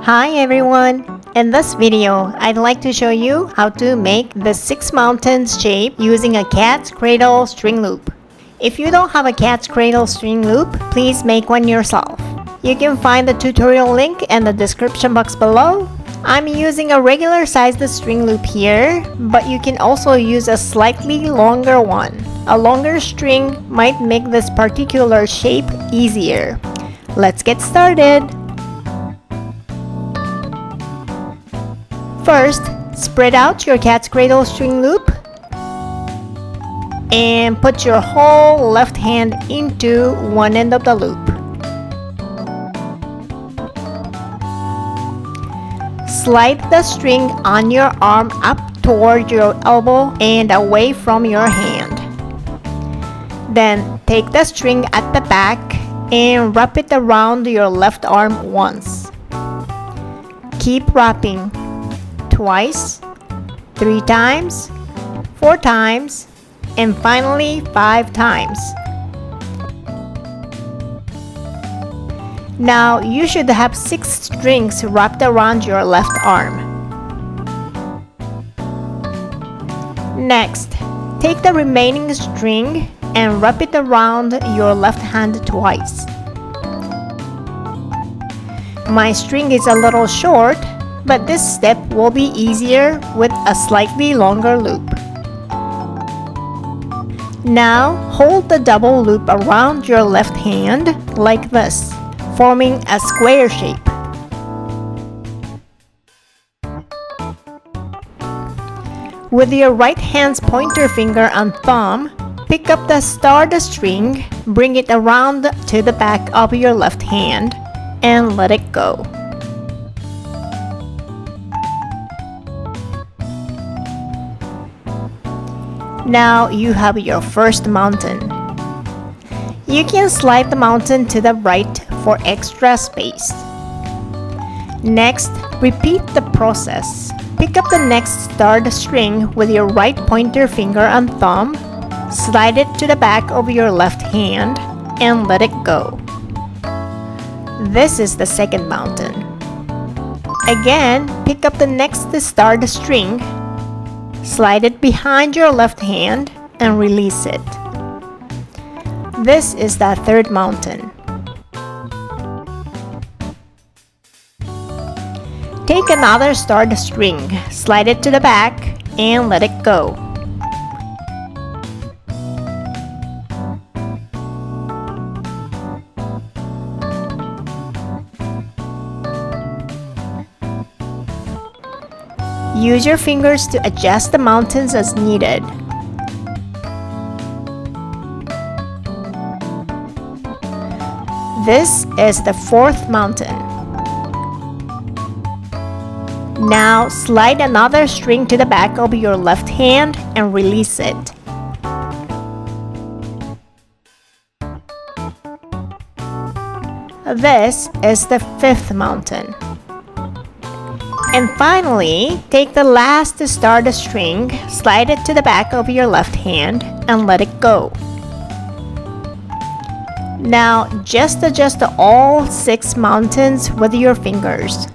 Hi everyone! In this video, I'd like to show you how to make the 6 mountains shape using a cat's cradle string loop. If you don't have a cat's cradle string loop, please make one yourself. You can find the tutorial link in the description box below. I'm using a regular sized string loop here, but you can also use a slightly longer one. A longer string might make this particular shape easier. Let's get started! First, spread out your cat's cradle string loop and put your whole left hand into one end of the loop. Slide the string on your arm up toward your elbow and away from your hand. Then take the string at the back and wrap it around your left arm once. Keep wrapping. Twice, 3 times, 4 times, and finally 5 times. Now you should have 6 strings wrapped around your left arm. Next, take the remaining string and wrap it around your left hand twice. My string is a little short, but this step will be easier with a slightly longer loop. Now, hold the double loop around your left hand like this, forming a square shape. With your right hand's pointer finger and thumb, pick up the starred string, bring it around to the back of your left hand, and let it go. Now you have your first mountain. You can slide the mountain to the right for extra space. Next, repeat the process. Pick up the next starred string with your right pointer finger and thumb, slide it to the back of your left hand, and let it go. This is the second mountain. Again, pick up the next starred string, slide it behind your left hand and release it. This is the third mountain. Take another starred string, slide it to the back and let it go. Use your fingers to adjust the mountains as needed. This is the fourth mountain. Now slide another string to the back of your left hand and release it. This is the fifth mountain. And finally, take the last starred string, slide it to the back of your left hand, and let it go. Now, just adjust all 6 mountains with your fingers.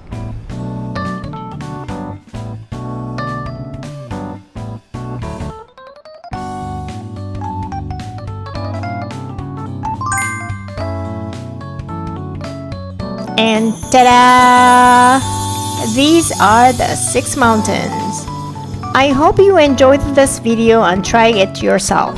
And ta-da! These are the 6 mountains. I hope you enjoyed this video and try it yourself.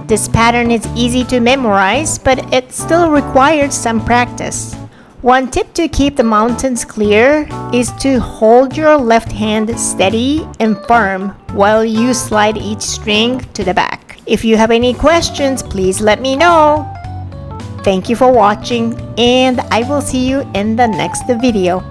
This pattern is easy to memorize, but it still requires some practice. One tip to keep the mountains clear is to hold your left hand steady and firm while you slide each string to the back. If you have any questions, please let me know. Thank you for watching, and I will see you in the next video.